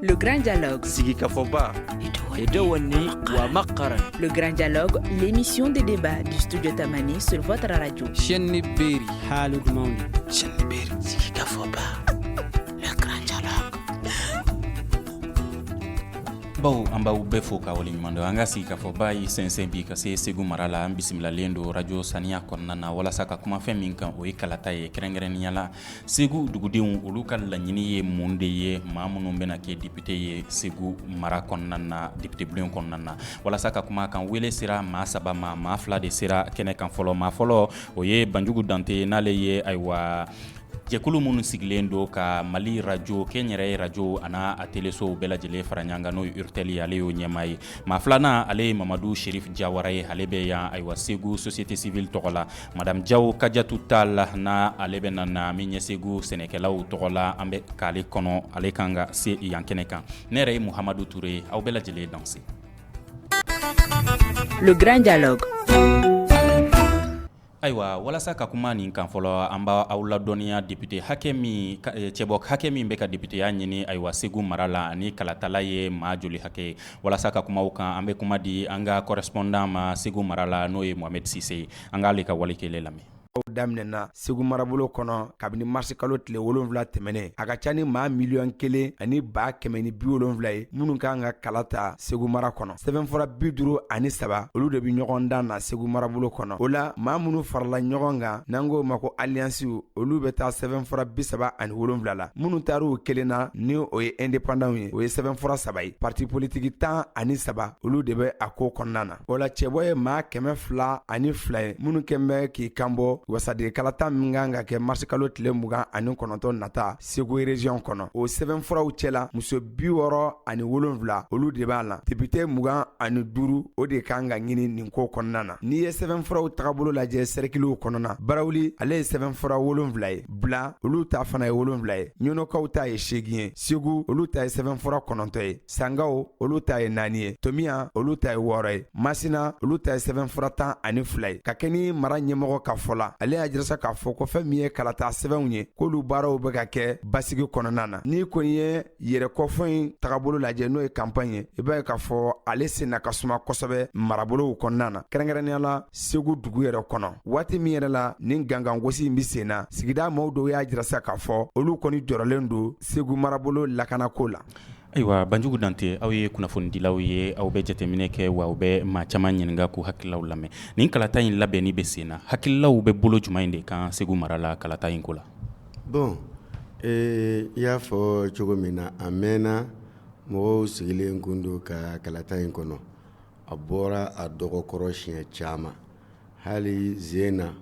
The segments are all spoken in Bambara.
Le Grand Dialogue. Sigi Kafoba. Edouani Ouamakaran. Le Grand Dialogue, l'émission de débat du studio Tamani sur votre radio. Chenni Beri. Halud Mauni. Chenni Beri. Sigi Kafoba. Le Grand Dialogue. Baw an b'aw bɛɛ fo ka waleɲuman dɔn an ka sigi k'a fɔ ba yi sɛnsɛn bi ka se Segu mara la an bisimilalen don radio saniya kɔnɔna na walasa ka kuma fɛn min kan o ye kalata ye kɛrɛnkɛrɛnnenya la Segu dugudenw olu ka laɲini ye mun de ye maa minnu bɛna kɛ député ye Segu mara kɔnɔna na député bulon kɔnɔna na walasa ka kuma kan wele sera maa saba ma maa fila de sera kɛnɛ kan fɔlɔ maa fɔlɔ o ye Banjugu Dante n'ale ye ayiwa jɛkulu minnu sigilen don ka Mali radio kɛnyɛrɛye radio ana a telesow bɛɛ lajɛlen fara ɲɔgɔn kan n'o ye Urtel ale y'o ɲɛmaa ye maa filanan ale ye Mamadu Sherif Jawara ye ale bɛ yan ayiwa Segu société civile tɔgɔ la Madame Jawo Kajatu Tall na ale bɛ na min ɲɛ Segu sɛnɛkɛlaw tɔgɔ la an bɛ k'ale kɔnɔ ale kan ka se yan kɛnɛ kan ne yɛrɛ ye Muhamadu Ture aw bɛɛ lajɛlen danse. Le Grand Dialogue. Ayiwa walasa ka kuma nin kan fɔlɔ an b'a aw ladɔnniya député hakɛ min cɛbɔ hakɛ min bɛ ka députéya ɲini ayiwa Segu mara la ani kalatala ye maa joli hakɛ walasa ka kumaw kan an bɛ kuma di an ka correspondant ma Segu mara la n'o ye Mohamed Cisse an k'ale ka walikele lamɛn. daminɛna Segu marabolo kɔnɔ kabini mars kalo tile 7 tɛmɛnen a ka ca ni maa miliyɔn 1 ani 170 ye minnu kan ka kala ta Segu mara kɔnɔ sɛbɛnfura 53 olu de bi ɲɔgɔn dan na Segu marabolo kɔnɔ o la maa minnu farala ɲɔgɔn kan n'an ko ma ko alliance olu bɛ taa sɛbɛnfura 37 la minnu taar'u kelen na ni o ye indépendant ye o ye sɛbɛnfura 3 ye parti politique 13 olu de bɛ a ko kɔnɔna na o la cɛbɔ ye maa 202 ye minnu kɛn bɛ k'i kanbɔ wasade kalata min kan ka kɛ mars kalo tile 29 nata Segu région kɔnɔ o sɛbɛnfuraw cɛla muso 67 olu de b'a la député 25 o de kan ka ɲini nin ko kɔnɔna na n'i ye sɛbɛnfuraw tagabolo lajɛ cerclew kɔnɔna Barawuli ale ye sɛbɛnfura 7 ye Bla olu ta fana ye 7 ye Ɲonokaw ta ye 8 ye Segu olu ta ye sɛbɛnfura 9 ye Sangaw olu ta ye 4 ye Tomiya olu ta ye 6 ye Masina olu ta ye sɛbɛnfura 12 ye ka kɛ ni mara ɲɛmɔgɔ ka fɔ la ale y'a jirasa k'a fɔ ko fɛn min ye kalata sɛbɛnw ye k'olu baaraw bɛ ka kɛ basigi kɔnɔna na n'i kɔni ye yɛrɛkɔfɔ in tagabolo lajɛ n'o ye campagne ye i b'a ye k'a fɔ ale senna ka suma kosɛbɛ marabolow kɔnɔna na kɛrɛnkɛrɛnnenya la Segu dugu yɛrɛ kɔnɔ waati min yɛrɛ la nin gangan gosi in bi senna sigida maaw dɔw y'a jirasa k'a fɔ olu kɔni jɔrɔlen don Segu marabolo lakanako la. Ayiwa Banjugu Dante aw ye kunnafonidilaw ye aw bɛ jateminɛ kɛ wa aw bɛ maa caman ɲininka k'u hakililaw lamɛn nin kalata in labɛnni bɛ sen na hakililaw bɛ bolo jumɛn in de kan Segu mara la kalata in ko la. Bon i y'a fɔ cogo min na a mɛnna mɔgɔw sigilen kun don ka kalata in kɔnɔ a bɔra a dɔgɔkɔrɔ siɲɛ caman hali Zena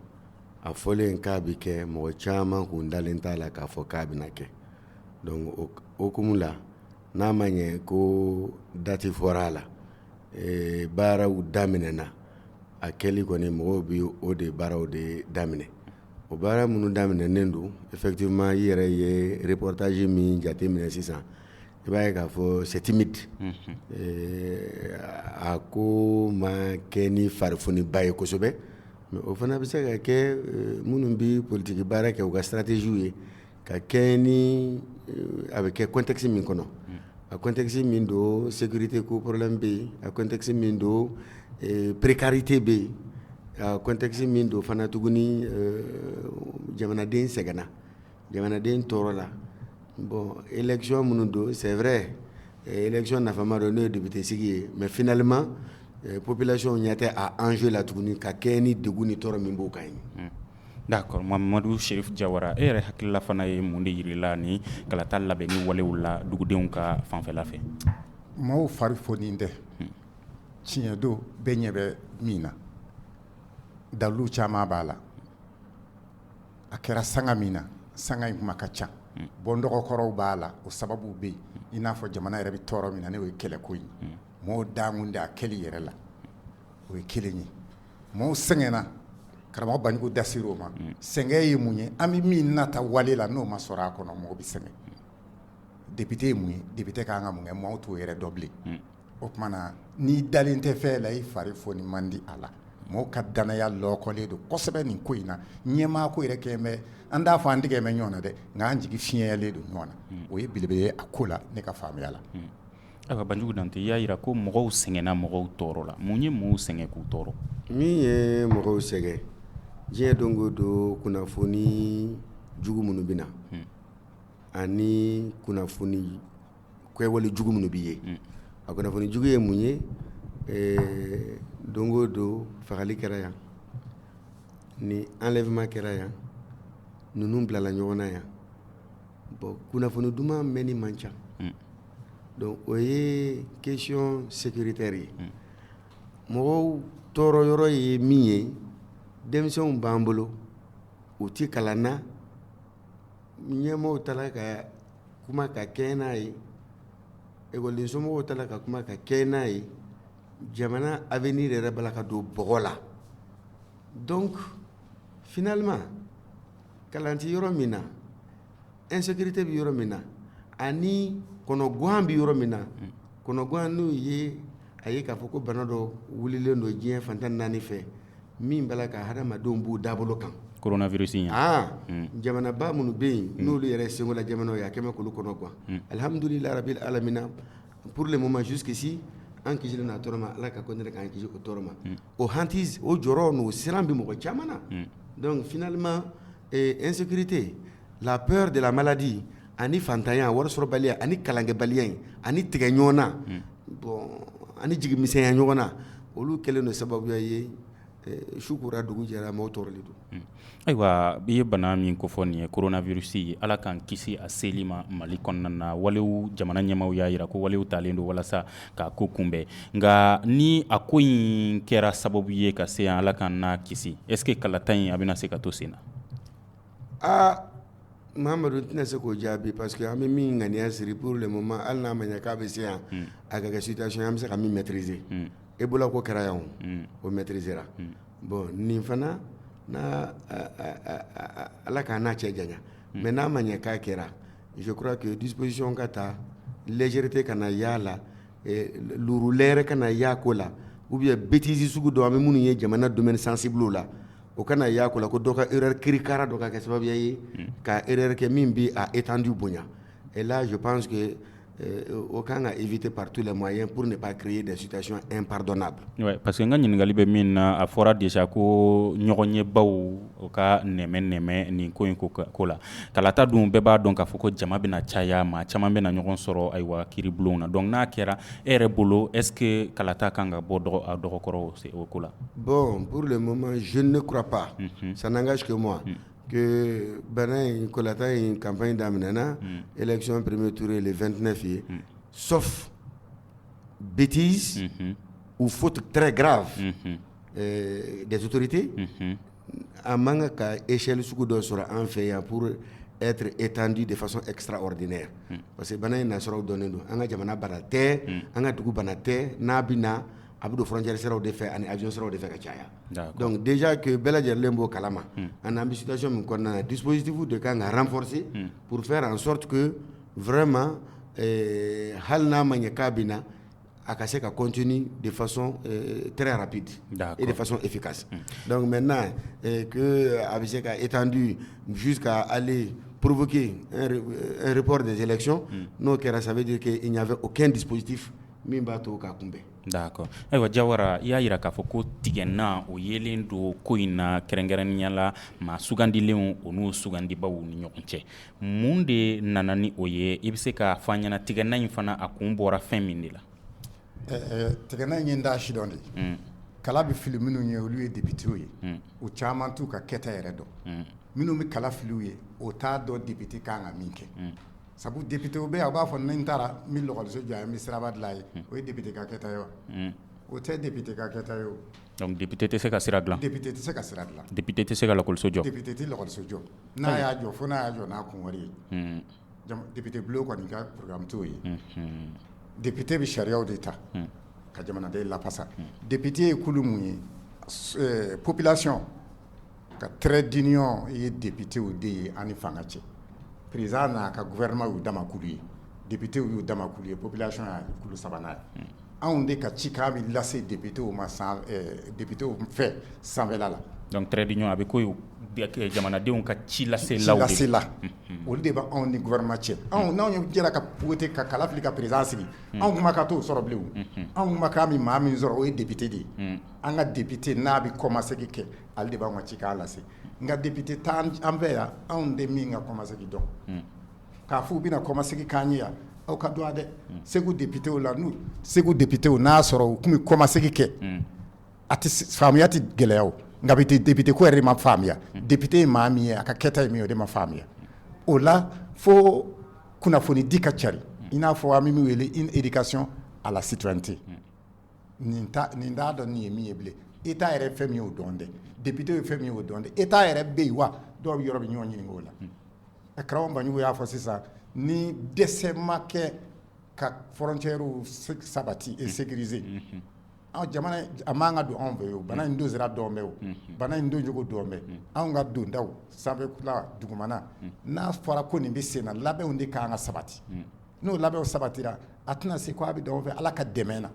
a fɔlen k'a bɛ kɛ mɔgɔ caman kun dalen t'a la k'a fɔ k'a bɛna kɛ donc o hukumu la n'a ma ɲɛ ko dati fɔra a la baaraw daminɛna a kɛli kɔni mɔgɔw bi o de baaraw de daminɛ o baara minnu daminɛnen don effectivement i yɛrɛ ye reportage min jateminɛ sisan i b'a ye k'a fɔ c'est timide a ko ma kɛ ni farifoniba ye kosɛbɛ mais o fana bɛ se ka kɛ minnu bi politique baara kɛ u ka stratégie ye ka kɛ ni a bɛ kɛ contexte min kɔnɔ a contexte min do sécurité ko problème bɛ yen a contexte min do précarité bɛ yen a contexte min do fana tuguni jamanaden sɛgɛnna jamanaden tɔɔrɔla bon élection minnu do c'est vrai élection nafama do n'o ye député sigi ye mais finalement population ɲɛ tɛ a enjeu la tuguni ka kɛ ni degun ni tɔɔrɔ min b'o kan ye. D'accord Mamadu Sherif Jawara e yɛrɛ hakilila fana ye mun de yirila ni kalata labɛnni walew la dugudenw ka fanfɛla fɛ. Maaw fari foni tɛ tiɲɛ don bɛɛ ɲɛ bɛ min na dalu caman b'a la a kɛra sanga min na sanga in kuma ka ca bɔndɔgɔkɔrɔw b'a la o sababu bɛ yen i n'a fɔ jamana yɛrɛ bɛ tɔɔrɔ min na ne o ye kɛlɛko ye maaw dankun de a kɛli yɛrɛ la o ye kelen ye maaw sɛgɛnna karamɔgɔ Banjugu dasir'o ma sɛngɛ ye mun ye an bɛ min nata wale la n'o ma sɔrɔ a kɔnɔ mɔgɔ bɛ sɛgɛn député ye mun ye député ka kan ka mun kɛ maaw t'o yɛrɛ dɔn bilen o tuma na n'i dalen tɛ fɛn la i fari foni man di a la mɔgɔw ka danaya lɔkɔlen don kosɛbɛ nin ko in na ɲɛmaa ko yɛrɛ kɛ mɛ an t'a fɔ an tigɛ mɛ ɲɔgɔn na dɛ nka an jigi fiɲɛyalen don ɲɔgɔn na o ye belebele ye a ko la ne ka faamuya la ayiwa Banjugu Dante i y'a jira ko mɔgɔw sɛgɛnna mɔgɔw tɔɔrɔ la mun ye mɔgɔw sɛgɛn k'u tɔɔrɔ min ye mɔgɔw sɛgɛn diɲɛ don o don kunnafoni jugu minnu bɛ na ani kunnafoni kɛwale jugu minnu bɛ ye a kunnafoni jugu ye mun ye don o don fagali kɛra yan ni enlèvement kɛra yan ninnu bilala ɲɔgɔn na yan bon kunnafoni duman mɛnni man ca donc o ye question sécuritaire ye mɔgɔw tɔɔrɔ yɔrɔ ye min ye denmisɛnw b'an bolo u ti kalan na ɲɛmɔgɔw tala ka kuma ka kɛ n'a ye ekɔliden somɔgɔw tala ka kuma ka kɛ n'a ye jamana avenir yɛrɛ bala ka don bɔgɔ la donc finalement kalan ti yɔrɔ min na insécurité bɛ yɔrɔ min na ani kɔnɔguwan bɛ yɔrɔ min na kɔnɔguwan n'o ye a ye k'a fɔ ko bana dɔ wulilen don diɲɛ fantan naani fɛ min bala ka hadamadenw b'u dabolo kan coronavirus in jamanaba minnu bɛ yen n'olu yɛrɛ sengola jamanaw ye a kɛmɛ k'olu kɔnɔ quoi alhamdulilahi rabil alamina pour le moment jusqu'ici an kisilen n'a tɔɔrɔ ma ala ka continuer k'an kisi o tɔɔrɔ ma o hanti o jɔrɔ n'o siran bɛ mɔgɔ caman na donc finalement insécurité la peur de la maladie ani fantanya wari sɔrɔbaliya ani kalankɛbaliya in ani tigɛ ɲɔgɔn na bon ani jigi misɛnya ɲɔgɔn na olu kɛlen don sababuya ye su kora dugu jɛra maaw tɔɔrɔlen don ayiwa i ye bana min kofɔ nin ye coronavirus ala k'an kisi a seli ma Mali kɔnɔna na walew jamana ɲɛmaaw y'a jira ko walew talen don walasa k'a ko kunbɛn nka ni a ko in kɛra sababu ye ka se yan ala k'an n'a kisi est ce que kalata in a bɛna se ka to sen na Mahamadu tɛna se k'o jaabi parce que an bɛ min ŋaniya siri pour le moment hali n'a ma ɲɛ k'a bɛ se yan a ka kɛ situation an bɛ se ka min maîtriser Ebola ko kɛra yan o maîtrisera bon nin fana na ala k'a n'a cɛ janya mais n'a ma ɲɛ k'a kɛra je crois que disposition ka ta légèreté ka na y'a la lurulɛrɛ ka na y'a ko la ou bien bêtise sugu dɔ an bɛ minnu ye jamana domaine sensible la o kana y'a ko la ko dɔ ka erreur kirikara dɔ ka kɛ sababuya ye ka erreur kɛ min bɛ a étendu bonya et là je pense que o kan ka éviter par tous les moyens pour ne pas créer des situations impardonnables. Ouais, parce que n ka ɲininkali bɛ min na a fɔra déjà ko ɲɔgɔn ɲɛbaw o ka nɛmɛ nin ko in ko la kalata dun bɛɛ b'a dɔn k'a fɔ ko jama bɛna caya maa caman bɛna ɲɔgɔn sɔrɔ ayiwa kiiribulonw na donc n'a kɛra e yɛrɛ bolo est ce que kalata kan ka bɔ a dɔgɔkɔrɔ o ko la. Bon pour le moment je ne crois pas ça n'engage que moi que bana in kolata in campagne daminɛna élection premier tour le 29 ye sauf bêtise ou faute très grave des autorités a man ka échelle sugu dɔ sɔrɔ an fɛ yan pour être étendu de façon extraordinaire parce que bana in nasɔrɔw dɔnnen don an ka jamana bana tɛ an ka dugu bana tɛ n'a bɛ na a bɛ don frontière siraw de fɛ ani avion siraw de fɛ ka caya donc déjà que bɛɛ lajɛlen b'o kalama an an bɛ situation min kɔnɔna na dispositif de kan ka renforcer pour faire en sorte que vraiment hali n'a ma ɲɛ k'a bɛ na a ka se ka continuer de façon très rapide et de façon efficace donc maintenant que a bɛ se ka étendu jusqu'à aller provoquer un report des élections n'o kɛra ça veut dire qu'il n'y avait aucun dispositif min b'a to k'a kunbɛn. D'accord. Ayiwa Jawara i y'a jira k'a fɔ ko tigɛnna o yelen don ko in na kɛrɛnkɛrɛnnenya la maa sugandilenw o n'u sugandibaw ni ɲɔgɔn cɛ mun de nana ni o ye i bɛ se k'a fɔ an ɲɛna tigɛnna in fana a kun bɔra fɛn min de la. tigɛnna in ye n da sidɔn de kala bɛ fili minnu ye olu ye députés ye o caman t'u ka kɛta yɛrɛ dɔn minnu bɛ kala filiw ye o t'a dɔn député kan ka min kɛ sabu député bɛ a b'a fɔ ni n taara n bɛ lɔgɔliso jɔ n bɛ siraba dilan ye o ye député ka kɛta ye wa o tɛ député ka kɛta ye o. donc député tɛ se ka sira dilan. député tɛ se ka sira dilan. député tɛ se ka lɔgɔliso jɔ. député tɛ lɔgɔliso jɔ n'a y'a jɔ fo n'a y'a jɔ n'a kun wari ye député bulon kɔni ka programme t'o ye député bɛ sariyaw de ta ka jamanaden lafasa député ye kulu mun ye population ka trait d'union ye député o de ye ani fanga cɛ. président n'a ka gouvernement y'u dama kulu ye député y'u dama kulu ye population y'a kulu sabanan ye anw de ka cikan bɛ lase députés ma députés fɛ sanfɛla la. donc trait d'union a bɛ ko jamanadenw ka ci laselaw de. ci lasela olu de bɛ anw ni gouvernement cɛ. anw n'anw ye jɛra ka voter ka kala fili ka président sigi anw kuma ka t'o sɔrɔ bilen o. anw kuma k'an bɛ maa min sɔrɔ o ye député de ye. an ka député n'a bɛ kɔmasegi kɛ ale de b'anw ka cikan lase nka député t'an fɛ yan anw de min ka kɔmasegi dɔn. k'a fɔ u bɛna kɔmasegi k'an ye yan aw ka dɔn dɛ. Segu député la n'u Segu député n'a sɔrɔ u tun bɛ kɔmasegi kɛ a tɛ faamuya tɛ gɛlɛya o nka député ko yɛrɛ de ma faamuya député ye maa min ye a ka kɛta ye min ye o de ma faamuya o la fo kunnafoni di ka cari i n'a fɔ an bɛ min wele une éducation à la citoyenneté nin t'a dɔn nin ye min ye bilen État yɛrɛ fɛn min y'o dɔn dɛ député ye fɛn min y'o dɔn dɛ État yɛrɛ bɛ yen wa dɔw bɛ yɔrɔ bɛ ɲɔgɔn ɲininka o la Karamɔgɔ Banjugu y'a fɔ sisan ni dɛsɛ ma kɛ ka frontières sabati et sécuriser jamana a man ka don anw fɛ o bana in don sera dɔn bɛ o bana in don jogo dɔn bɛ anw ka dondaw sanfɛla dugumana n'a fɔra ko nin bɛ sen na labɛnw de kan ka sabati n'o labɛnw sabatira a tɛna se ko a bɛ dɔn fɛ Ala ka dɛmɛ na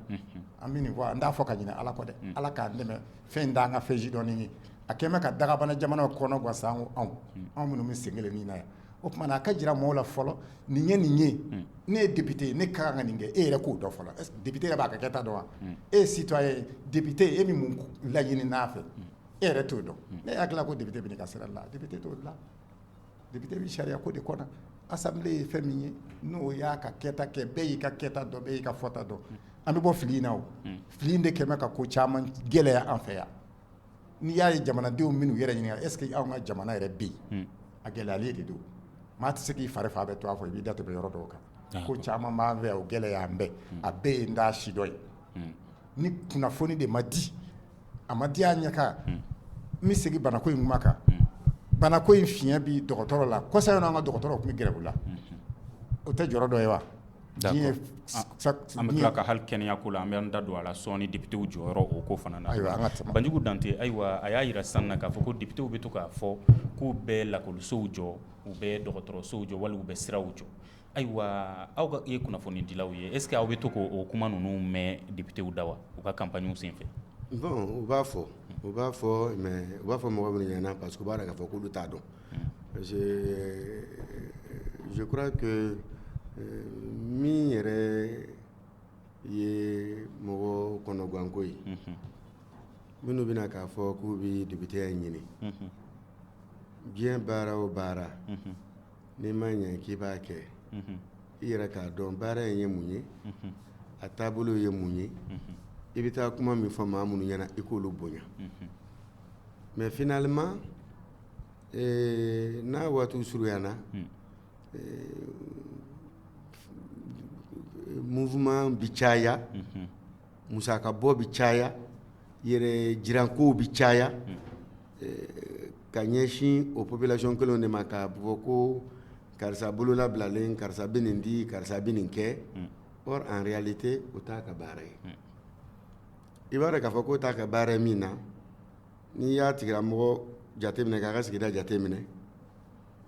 an bɛ nin fɔ an t'a fɔ ka ɲinɛ Ala kɔ dɛ Ala k'an dɛmɛ fɛn d'an ka fɛn jidɔnni ye a kɛn bɛ ka dagabana jamanaw kɔnɔ gansan anw minnu bɛ sen kelen nin na yan o tuma na a ka jira mɔgɔw la fɔlɔ nin ye nin ye ne ye député ye ne ka kan ka nin kɛ e yɛrɛ k'o dɔn fɔlɔ est-ce que député yɛrɛ b'a ka kɛta dɔn wa e ye citoyen député e bɛ mun laɲini n'a fɛ e yɛrɛ t'o dɔn ne hakili ko député bɛ ne ka sira la député t'o la député bɛ sariya ko de kɔnɔ assemblée ye fɛn min ye n'o y'a ka kɛta kɛ bɛɛ y'i ka kɛta dɔn bɛɛ y'i ka fɔta dɔn an bɛ bɔ fili in na o fili in de kɛmɛ ka ko caman gɛlɛya an fɛ yan n'i y'a ye jamanadenw minnu yɛrɛ ɲininka est-ce que anw ka jamana yɛrɛ bɛ yen a gɛlɛyalen de don maa tɛ se k'i fari fa bɛɛ to a fɔ i b'i da tɛmɛ yɔrɔ dɔw kan ko caman b'an fɛ o gɛlɛya an bɛɛ a bɛɛ ye n da si dɔ ye ni kunnafoni de ma di a ma di a ɲɛ kan n bɛ segin banako in kuma kan banako in fiɲɛ bi dɔgɔtɔrɔ la kɔsa in an ka dɔgɔtɔrɔw tun bɛ gɛrɛ u la o tɛ jɔyɔrɔ dɔ ye wa an bɛ tila ka hali kɛnɛyako la an bɛ an da don a la sɔɔni députéw jɔyɔrɔ o ko fana na Banjugu Dante ayiwa a y'a jira sisan na k'a fɔ ko députéw bɛ to k'a fɔ k'u bɛ lakɔlisow jɔ u bɛ dɔgɔtɔrɔsow jɔ wali u bɛ siraw jɔ ayiwa aw ka ye kunnafoni dilaw ye est-ce que aw bɛ to k'o kuma ninnu mɛn députéw da wa u ka campagne senfɛ bon u b'a fɔ mais u b'a fɔ mɔgɔ minnu ɲɛna parce que u b'a dɔn k'a fɔ k'olu t'a dɔn parce que je crois que min yɛrɛ ye mɔgɔ kɔnɔganko ye minnu bɛna k'a fɔ k'u bɛ députéya ɲini diɲɛ baara o baara n'i ma ɲɛ k'i b'a kɛ i yɛrɛ k'a dɔn baara in ye mun ye a taabolo ye mun ye i bɛ taa kuma min fɔ maa minnu ɲɛna i k'olu bonya mais finalement n'a waatiw surunyana mouvement bi caya musakabɔ bi caya yɛrɛ jirankow bi caya ka ɲɛsin o population kelenw de ma k'a fɔ ko karisa bololabilalen karisa bɛ nin di karisa bɛ nin kɛ or en réalité o t'a ka baara ye i b'a dɔn k'a fɔ k'o t'a ka baara ye min na n'i y'a tigilamɔgɔ jateminɛ k'a ka sigida jateminɛ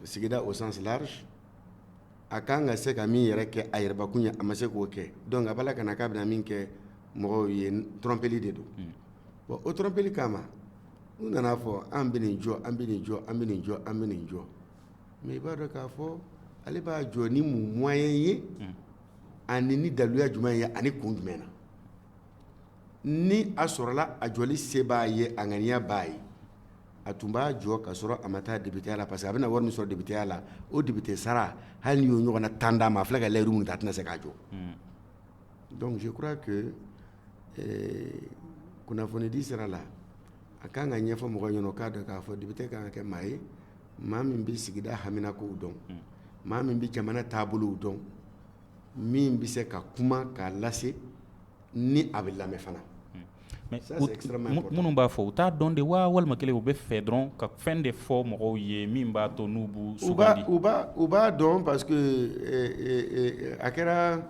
sigida au sens large a kan ka se ka min yɛrɛ kɛ a yɛrɛbakun ye a ma se k'o kɛ donc a b'a kana k'a bɛna min kɛ mɔgɔw ye trompeli de don bon o trompeli kama u nana fɔ an bɛ nin jɔ an bɛ nin jɔ an bɛ nin jɔ an bɛ nin jɔ mais i b'a dɔn k'a fɔ ale b'a jɔ ni mun moyen ye ani ni daluya jumɛn ye ani kun jumɛn na ni a sɔrɔla a jɔli se b'a ye a ŋaniya b'a ye a tun b'a jɔ ka sɔrɔ a ma taa députéya la parce que a bɛna wari min sɔrɔ députéya la o député sara hali n'i y'o ɲɔgɔnna 10 d'a ma a filɛ ka layiru minnu ta a tɛna se k'a jɔ donc je crois que kunnafoni di sira la a kan ka ɲɛfɔ mɔgɔ ɲɛna o k'a dɔn k'a fɔ député kan ka kɛ maa ye maa min bɛ sigida haminakow dɔn maa min bɛ jamana taabolow dɔn min bɛ se ka kuma k'a lase ni a bɛ lamɛn fana. minnu b'a fɔ u t'a dɔn de wa walima kelen u bɛ fɛ dɔrɔn ka fɛn de fɔ mɔgɔw ye min b'a to n'u b'u sugandi u b'a dɔn parce que a kɛra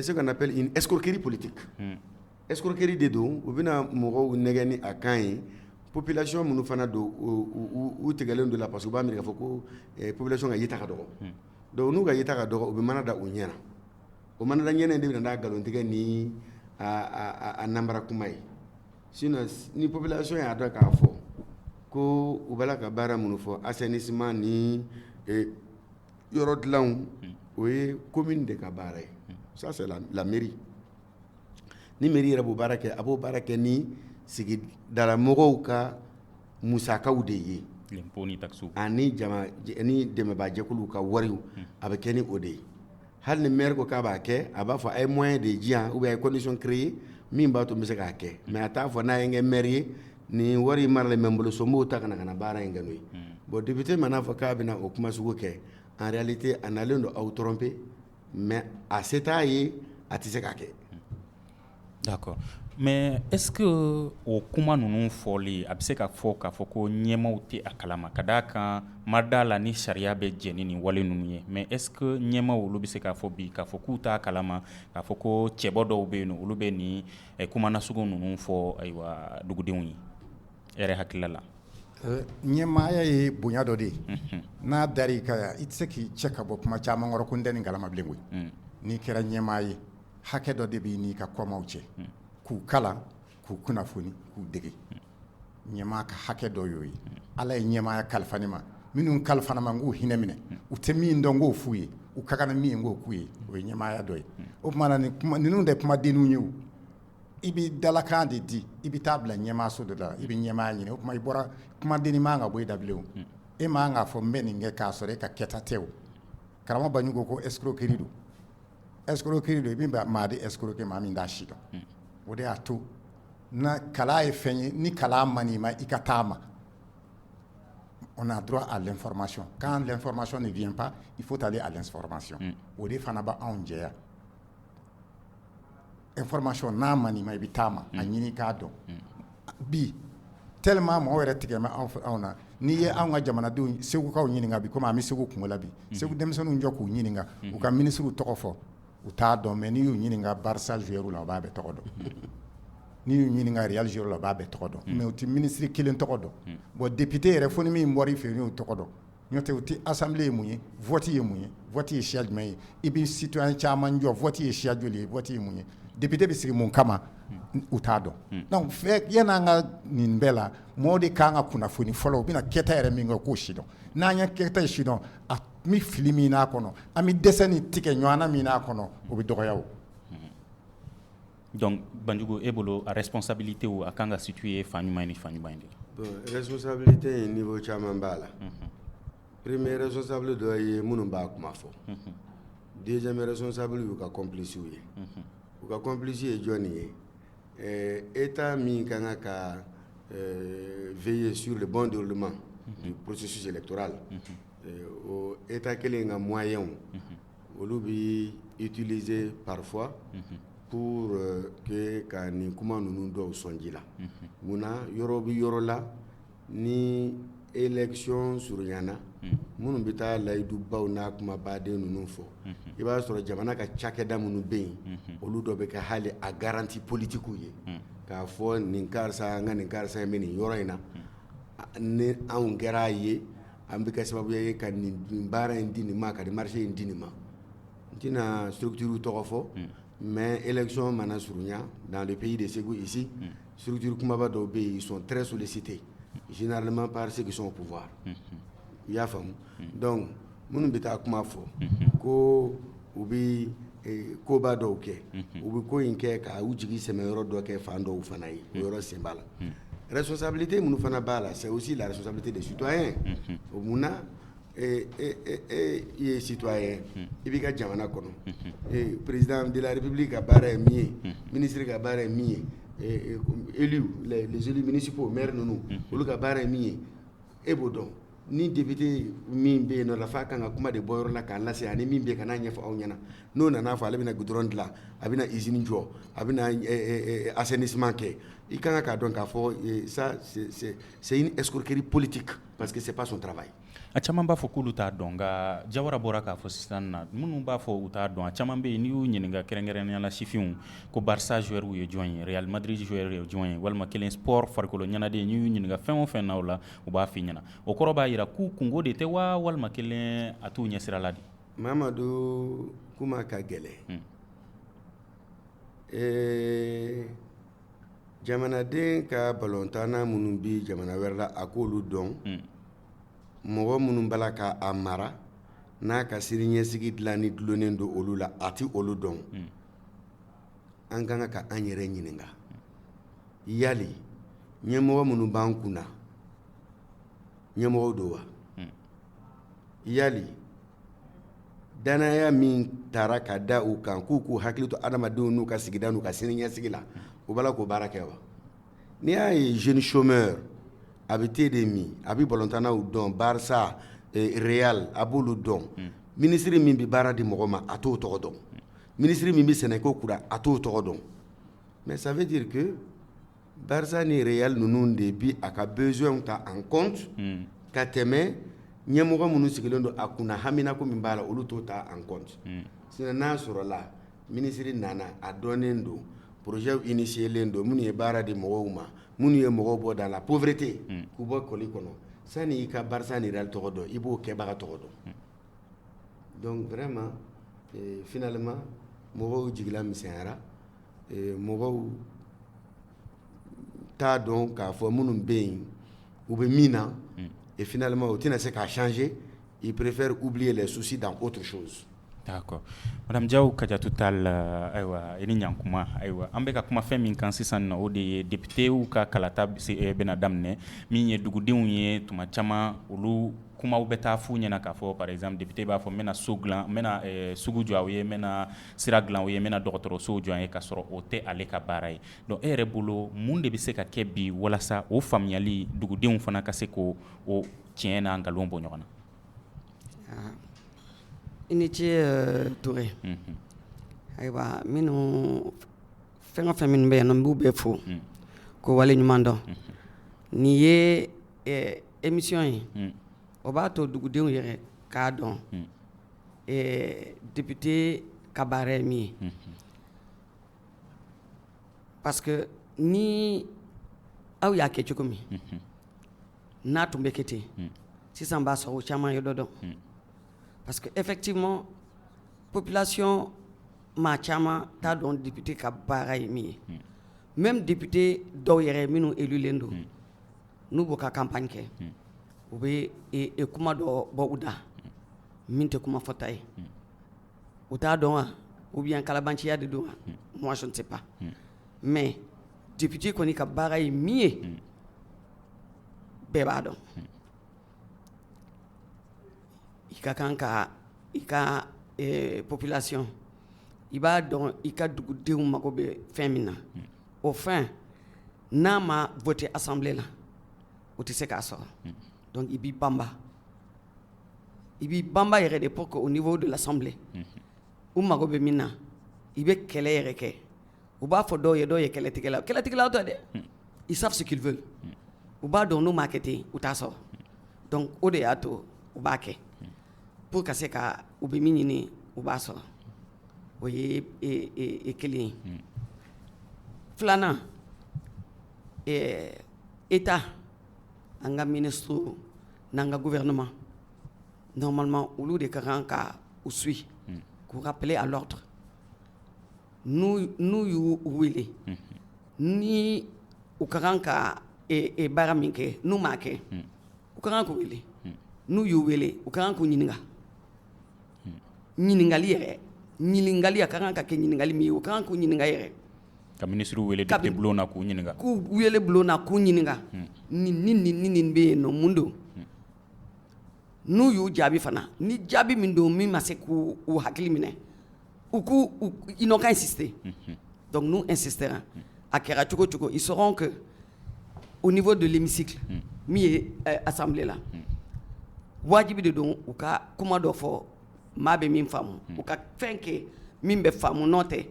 ce qu'on appelle une escroquerie politique escroquerie de don u bɛna mɔgɔw nɛgɛ ni a kan ye population minnu fana don u tigɛlen don la parce que u b'a miiri k'a fɔ ko population ka yeta ka dɔgɔ donc n'u ka yeta ka dɔgɔ u bɛ mana da u ɲɛna o mana da ɲɛna de bɛ na n'a nkalontigɛ ni a nambara kuma ye sinon ni population y'a dɔn k'a fɔ ko u b'a la ka baara minnu fɔ assainissement ni yɔrɔ dilanw o ye commune de ka baara ye ça c'est la mairie ni mairie yɛrɛ b'o baara kɛ a b'o baara kɛ ni sigidalamɔgɔw ka musakaw de ye ani dɛmɛbaajɛkuluw ka wariw a bɛ kɛ ni o de ye hali ni maire ko k'a b'a kɛ a b'a fɔ a ye moyen de di yan ou bien a ye condition créer min b'a to n bɛ se k'a kɛ mais a t'a fɔ n'a ye n kɛ maire ye nin wari maralen bɛ n bolo so n b'o ta ka na baara in kɛ n'o ye bon député mana fɔ k'a bɛna o kuma sugu kɛ en réalité a nalen don aw tromper mais a se t'a ye a tɛ se k'a kɛ. D'accord. Mais est-ce que o kuma ninnu fɔli a bɛ se ka fɔ k'a fɔ ko ɲɛmaaw tɛ a kalama ka d'a kan ma d'a la ni sariya bɛ jɛ ni nin wale ninnu ye mais est-ce que ɲɛmaaw olu bɛ se k'a fɔ bi k'a fɔ k'u t'a kalama k'a fɔ ko cɛbɔ dɔw bɛ yen nɔ olu bɛ nin kuma nasugu ninnu fɔ ayiwa dugudenw ye e yɛrɛ hakilila la. ɲɛmaaya ye bonya dɔ de ye n'a dar'i kan i tɛ se k'i cɛ ka bɔ kuma caman kɔrɔ ko n tɛ nin kalama bilen koyi n'i kɛra ɲɛmaa ye hakɛ dɔ de b'i n'i ka kɔmaw cɛ k'u kalan k'u kunnafoni k'u dege ɲɛmaa ka hakɛ dɔ y'o ye ala ye ɲɛmaaya kalifa ne ma minnu kalifana ma n k'u hinɛ minɛ u tɛ min dɔn n k'o f'u ye u ka kan min ye n k'o k'u ye o ye ɲɛmaaya dɔ ye o tuma na ninnu de kumadenninw ye o i bɛ dalakan de di i bɛ taa bila ɲɛmaaso de la i bɛ ɲɛmaaya ɲini o tuma i bɔra kumadennin man kan ka bɔ i da bilen o e man kan k'a fɔ n bɛ nin kɛ k'a sɔrɔ e ka kɛta tɛ o karamɔgɔ Banjugu ko escroquerie don escroquerie don i bɛ maa de escroquer maa min t'a si dɔn o de y'a to na kala ye fɛn ye ni kala man i ma i ka taa ma on a droit à l'information quand l'information ne vient pas il faut aller à l'information o de fana b'a anw jɛya information n'a man i ma i bɛ taa ma a ɲini k'a dɔn bi tellement mɔgɔw yɛrɛ tigɛmɛ anw na n'i ye anw ka jamanadenw segukaw ɲininka bi komi an bɛ segu kungo la bi segu denmisɛnninw jɔ k'u ɲininka u ka ministres tɔgɔ fɔ u t'a dɔn mais n'i y'u ɲininka Barça joueur la u b'a bɛɛ tɔgɔ dɔn n'i y'u ɲininka Real joueur la u b'a bɛɛ tɔgɔ dɔn mais u tɛ ministre kelen tɔgɔ dɔn bon député yɛrɛ fo ni min bɔra i fɛ yen u tɔgɔ dɔn n'o tɛ u tɛ assemblée ye mun ye vote ye mun ye vote ye siya jumɛn ye i bɛ citoyen caman jɔ vote ye siya joli ye vote ye mun ye député bɛ sigi mun kama u t'a dɔn donc yan'an ka nin bɛɛ la mɔgɔw de kan ka kunnafoni fɔlɔ u bɛna kɛta yɛrɛ min kɛ k'o si dɔn n'an ye kɛta in si dɔn a mi fili min n'a kɔnɔ an bɛ dɛsɛ ni tigɛ ɲɔgɔnna min n'a kɔnɔ o bɛ dɔgɔya o. Donc Banjugu e bolo a responsabilité a kan ka situer fan ɲuman ni fan ɲuman ye de. Bon responsabilité ye niveau caman b'a la. Premier responsable dɔ ye minnu b'a kuma fɔ. Deuxième responsable y'u ka complice ye. U ka complice ye jɔn ye? État min kan ka veiller sur le bon déroulement du processus électoral. O État kelen ka moyen olu bi utiliser parfois pour que ka nin kuma ninnu dɔw sɔnji la. Munna yɔrɔ bi yɔrɔ la ni élection surunyana minnu bɛ taa layidubaw n'a kumabaden ninnu fɔ i b'a sɔrɔ jamana ka cakɛda minnu bɛ yen olu dɔ bɛ kɛ hali a garanti politikiw ye k'a fɔ nin karisa n ka nin karisa in bɛ nin yɔrɔ in na ni anw kɛra a ye an bɛ kɛ sababu ye ka nin baara in di nin ma ka nin marché in di nin ma n tɛna structure tɔgɔ fɔ mais élection mana surunya dans le pays de Ségou ici structure kumaba dɔw bɛ yen ils sont très sollicités généralement par ceux qui sont au pouvoir. Il y a femme. Donc, nous bɛ taa kuma fɔ ko u bɛ koba dɔw kɛ u bɛ ko in kɛ ka u jigi sɛmɛ yɔrɔ dɔ kɛ fan dɔw fana ye o yɔrɔ sen b'a la. Responsabilité minnu fana b'a la c'est aussi la responsabilité des citoyens. O munna i ye citoyen i b'i ka jamana kɔnɔ président de la république ka baara ye min ye ministre ka baara ye min ye élus les élus municipaux maire ninnu olu ka baara ye min ye e b'o dɔn ni député min bɛ yen nɔ la f'a kan ka kuma de bɔ yɔrɔ la k'a lase ani min bɛ yen ka n'a ɲɛfɔ aw ɲɛna n'o nana fɔ ale bɛna goudron dilan a bɛna usine jɔ a bɛna assainissement kɛ i kan k'a dɔn k'a fɔ ça c'est une escroquerie politique parce que c'est pas son travail. A caman b'a fɔ k'olu t'a dɔn nka Jawara bɔra k'a fɔ sisan na minnu b'a fɔ u t'a dɔn a caman bɛ yen n'i y'u ɲininka kɛrɛnkɛrɛnnenya la sifinw ko Barça joueur ye jɔn ye Real Madrid joueur ye jɔn ye walima kelen sport farikolo ɲɛnaden n'i y'u ɲininka fɛn o fɛn na o la u b'a f'i ɲɛna o kɔrɔ b'a jira k'u kungo de tɛ wa walima kelen a t'u ɲɛsira la de. Mamadu kuma ka gɛlɛn jamanaden ka balontanna minnu bi jamana wɛrɛ la a k'olu dɔn mɔgɔ minnu bala ka a mara n'a ka sini ɲɛsigi dilan ni dulonnen don olu la a tɛ olu dɔn an kan ka an yɛrɛ ɲininka yali ɲɛmɔgɔ minnu b'an kunna ɲɛmɔgɔw don wa yali danaya min taara ka da u kan k'u hakili to adamadenw n'u ka sigida n'u ka sini ɲɛsigi la u bala k'o baara kɛ wa n'i y'a ye jeune chômeur a bɛ te de min a bɛ balontannaw dɔn Barça Real a b'olu dɔn ministre min bɛ baara di mɔgɔ ma a t'o tɔgɔ dɔn ministre min bɛ sɛnɛko kura a t'o tɔgɔ dɔn mais ça veut dire que Barça ni Real ninnu de bi a ka besoin ta en compte ka tɛmɛ ɲɛmɔgɔ minnu sigilen don a kunna haminako min b'a la olu t'o ta en compte sinon n'a sɔrɔla ministre nana a dɔnnen don projet initielen don minnu ye baara di mɔgɔw ma minnu ye mɔgɔw bɔ dans la pauvreté k'u bɔ kɔli kɔnɔ sani i ka Barça ni Real tɔgɔ dɔn i b'o kɛbaga tɔgɔ dɔn donc vraiment finalement mɔgɔw jigila misɛnyara mɔgɔw t'a dɔn k'a fɔ minnu bɛ yen u bɛ min na et finalement au tɛna se k'a changer ils préfèrent oublier les soucis dans autre chose. D'accord. Madame Diaw Kadiatou Tall aywa ini ɲankuma aywa an bɛ ka kuma fɛn min kan sisan o de ye députéw ka kalata bɛna daminɛ min ye dugudenw ye tuma caman olu kumaw bɛ taa f'u ɲɛna k'a fɔ par exemple député b'a fɔ n bɛna so dilan n bɛna sugu jɔ aw ye n bɛna sira dilan aw ye n bɛna dɔgɔtɔrɔsow jɔ an ye k'a sɔrɔ o tɛ ale ka baara ye donc e yɛrɛ bolo mun de bɛ se ka kɛ bi walasa o faamuyali dugudenw fana ka se k'o tiɲɛ n'a nkalon bɔ ɲɔgɔn na. I ni ce Touré ayiwa minnu fɛn o fɛn minnu bɛ yen nɔ n b'u bɛɛ fo ko wale ɲuman dɔn nin ye émission ye o b'a to dugudenw yɛrɛ k'a dɔn député ka baara ye min ye parce que ni aw y'a kɛ cogo min n'a tun bɛ kɛ ten sisan b'a sɔrɔ o caman ye dɔ dɔn parce que effectivement population maa caman t'a dɔn député ka baara ye min ye même député dɔw yɛrɛ minnu élulen don n'u b'u ka campagne kɛ u bɛ kuma dɔ bɔ u da min tɛ kuma fɔta ye u t'a dɔn wa ou bien kalabanciya de don wa moi je ne sais pas mais député kɔni ka baara ye min ye bɛɛ b'a dɔn i ka kan ka i ka population i b'a dɔn i ka dugudenw mago bɛ fɛn min na o fɛn n'a ma voté assemblée la o tɛ se k'a sɔrɔ donc i b'i banba yɛrɛ de pour que au niveau de l'assemblée u mago bɛ min na i bɛ kɛlɛ yɛrɛ kɛ u b'a fɔ dɔw ye kɛlɛtigɛlaw tɛ dɛ ils savent ce qu'ils veulent u b'a dɔn n'u m'a kɛ ten u t'a sɔrɔ donc o de y'a to u b'a kɛ pour ka se ka u bɛ min ɲini u b'a sɔrɔ o ye kelen ye filanan état an ka ministre n'an ka gouvernement normalement olu de ka kan ka u suit k'u rappeler à l'ordre n'u y'u wele ni u ka kan ka baara min kɛ n'u m'a kɛ u ka kan k'u wele n'u y'u wele u ka kan k'u ɲininka ɲininkali a ka kan ka kɛ ɲininkali min ye u ka kan k'u ɲininka yɛrɛ ka ministre wele député bulon na k'u ɲininka k'u wele bulon na k'u ɲininka nin bɛ yen nɔ mun don n'u y'u jaabi fana ni jaabi min don min ma se k'u hakili minɛ ils n'ont qu'à insister donc nous insistera a kɛra cogo cogo ils sauront que au niveau de l'hémicycle min ye assemblée la wajibi de don u ka kuma dɔ fɔ maa bɛ min faamu u ka fɛn kɛ min bɛ faamu n'o tɛ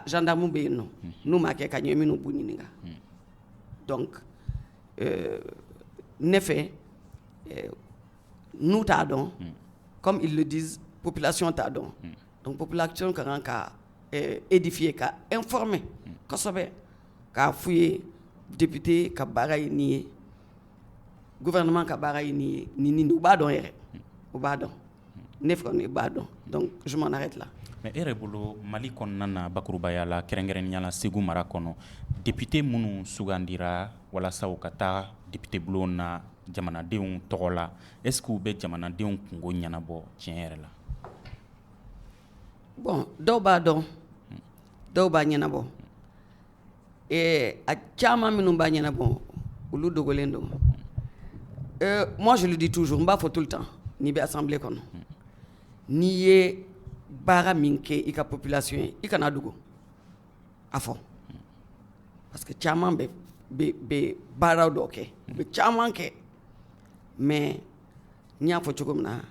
gendarme bɛ yen nɔ n'u m'a kɛ ka ɲɛ minnu b'u ɲininka donc ne fɛ n'u t'a dɔn comme ils le disent population t'a dɔn donc population ka kan ka édifier ka informer kosɛbɛ k'a f'u ye député ka baara ye nin ye gouvernement ka baara ye nin ye nin u b'a dɔn yɛrɛ u b'a dɔn ne fɛ kɔni b'a dɔn donc je m'en arrête là. mais e yɛrɛ bolo Mali kɔnɔna na bakurubaya la kɛrɛnkɛrɛnnenya la Segu mara kɔnɔ député minnu sugandira walasa u ka taa député bulon na jamanadenw tɔgɔ la est-ce que u bɛ jamanadenw kungo ɲɛnabɔ tiɲɛ yɛrɛ la? Bon, dɔw b'a dɔn dɔw b'a ɲɛnabɔ a caman minnu b'a ɲɛnabɔ olu dogolen don. Moi je le dis toujours, n b'a fɔ tout le temps n'i bɛ assemblée kɔnɔ n'i ye baara min kɛ i ka population ye i kana dogo a fɔ parce que caman bɛ baaraw dɔw kɛ u bɛ caman kɛ mais n y'a fɔ cogo min na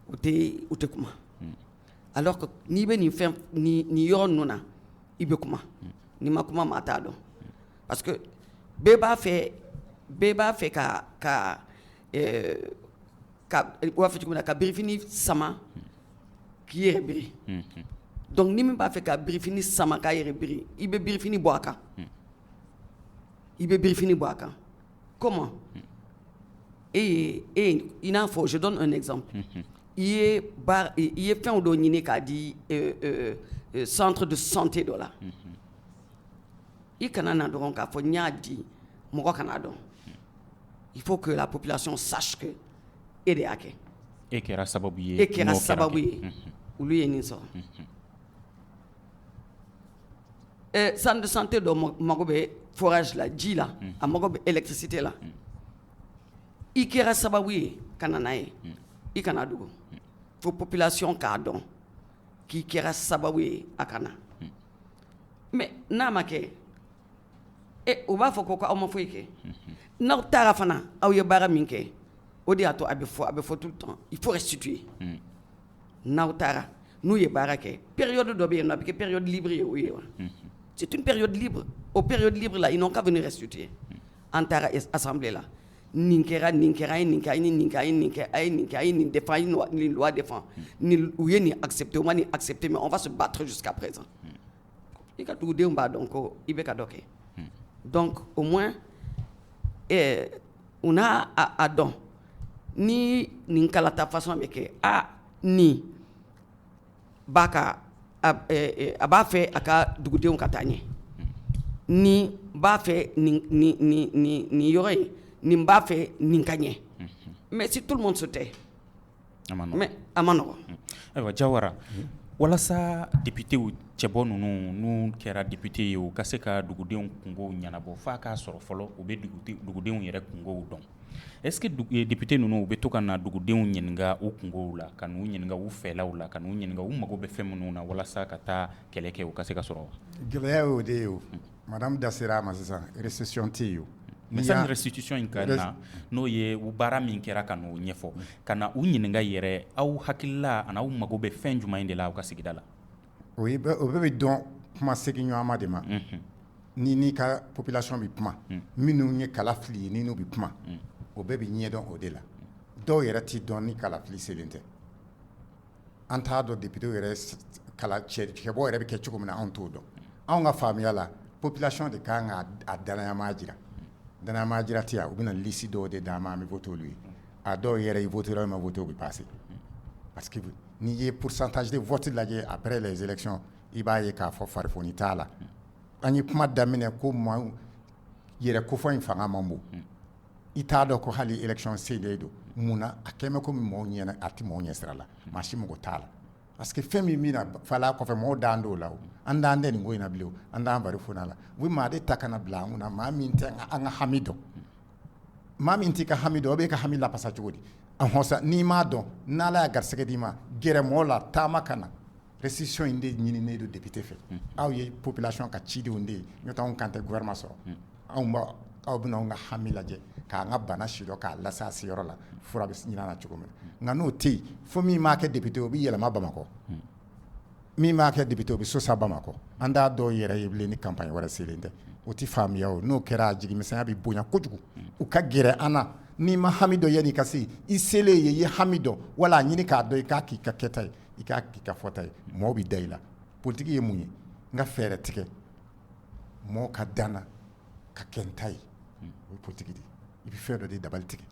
u tɛ kuma alors que n'i bɛ nin yɔrɔ ninnu na i bɛ kuma n'i ma kuma maa t'a dɔn parce que bɛɛ b'a fɛ ka u b'a fɔ cogo min na ka birifini sama k'i yɛrɛ biri donc ni min b'a fɛ ka birifini sama k'a yɛrɛ biri i bɛ birifini bɔ a kan i bɛ birifini bɔ a kan comment i n'a fɔ je donne un exemple i ye fɛnw dɔ ɲini k'a di centre de santé dɔ la i kana na dɔrɔn k'a fɔ n y'a di mɔgɔ kana dɔn il faut que la population sache que e de y'a kɛ e kɛra sababu ye olu ye nin sɔrɔ centre de santé dɔ mago bɛ forage la ji la a mago bɛ électricité la i kɛra sababu ye ka na n'a ye i kana dogo fo population k'a dɔn k'i kɛra sababu ye a kana mais n'a ma kɛ u b'a fɔ ko aw ma foyi kɛ n'aw taara fana aw ye baara min kɛ o de y'a to a bɛ fɔ tout le temps il faut restituer n'aw taara n'u ye baara kɛ période dɔ bɛ yen nɔ a bɛ kɛ période libre ye o ye wa c'est une période libre o période libre là ils n'ont qu'à venir restituer an taara assemblée la nin kɛra a ye nin kɛ a ye nin kɛ a ye nin kɛ a ye nin kɛ a ye nin kɛ a ye nin défend a ye nin loi défend u ye nin accepter u ma nin accepter mais on va se battre jusqu'à présent i ka dugudenw b'a dɔn ko i bɛ ka dɔ kɛ donc au moins u n'a a dɔn ni nin kalata façon bɛ kɛ nin b'a ka a b'a fɛ a ka dugudenw ka taa ɲɛ nin b'a fɛ nin yɔrɔ in nin b'a fɛ nin ka ɲɛ mais si tout le monde se tait mais a ma nɔgɔn. Ayiwa Jawara walasa députéw cɛbɔ ninnu n'u kɛra député ye u ka se ka dugudenw kungow ɲɛnabɔ f'a k'a sɔrɔ fɔlɔ u bɛ dugudenw yɛrɛ kungow dɔn est-ce que député ninnu u bɛ to ka na dugudenw ɲininka u kungow la ka n'u ɲininka u fɛlaw la ka n'u ɲininka u mago bɛ fɛn minnu na walasa ka taa kɛlɛ kɛ u ka se ka sɔrɔ wa? Gɛlɛya y'o de ye o madame da sera a ma sisan restitution tɛ yen o. mais sani restitution in ka na n'o ye u baara min kɛra ka n'o ɲɛfɔ ka na u ɲininka yɛrɛ aw hakilila ani aw mago bɛ fɛn jumɛn in de la aw ka sigida la? o bɛɛ bɛ dɔn kuma seginɲɔgɔnma de ma n'i ka population bɛ kuma minnu ye kala fili ye n'u bɛ kuma o bɛɛ bɛ ɲɛdɔn o de la dɔw yɛrɛ t'i dɔn ni kala fili selen tɛ an t'a dɔn député yɛrɛ cɛbɔ yɛrɛ bɛ kɛ cogo min na anw t'o dɔn anw ka faamuya la population de kan ka a danayama jira danayama jira tɛ yan u bɛna liste dɔw de d'an ma an bɛ voter olu ye a dɔw yɛrɛ i voter o ma voter o bɛ passer parce que n'i ye pourcentage de vote lajɛ après les élections i b'a ye k'a fɔ farifoni t'a la an ye kuma daminɛ ko yɛrɛ kofɔ in fanga man bon i t'a dɔn ko hali élection selen don mun na a kɛmɛ komi mɔgɔw ɲɛna a tɛ mɔgɔw ɲɛ sira la maa si mago t'a la parce que fɛn min bɛna fala kɔfɛ mɔgɔw dan d'o la o an t'an tɛ nin ko in na bilen o an t'an bari fo na la u bɛ maa de ta ka na bila an kunna maa min tɛ an ka hami dɔn maa min t'i ka hami dɔn o b'e ka hami lapasa cogo di an hɔsa n'i m'a dɔn n'ala y'a garisɛgɛ d'i ma gɛrɛ mɔgɔw la taama ka na restitution in de ɲininen don député fɛ aw ye population ka cidenw de ye n'o tɛ anw kan tɛ gouvernement sɔrɔ aw bɛna anw ka hami lajɛ k'an ka bana si dɔn k'a lase a seyɔrɔ la fura bɛ ɲinin a la cogo min na nka n'o tɛ yen fo min m'a kɛ député o bɛ yɛlɛma Bamakɔ min m'a kɛ député o bɛ sosa Bamakɔ an t'a dɔw yɛrɛ ye bilen ni campagne wɛrɛ selen tɛ o tɛ faamuya o n'o kɛra a jigimisɛnya bɛ bonya kojugu u ka gɛrɛ an na n'i ma hami dɔn yanni i ka se i selen ye i ye hami dɔn wala a ɲini k'a dɔn i k'a k'i ka kɛta ye i k'a k'i ka fɔta ye mɔgɔw bɛ da i la politique ye mun ye n ka fɛɛrɛ tigɛ mɔgɔw ka danna ka kɛ n ta ye o ye politique de ye i bɛ fɛn dɔ de dabali tigɛ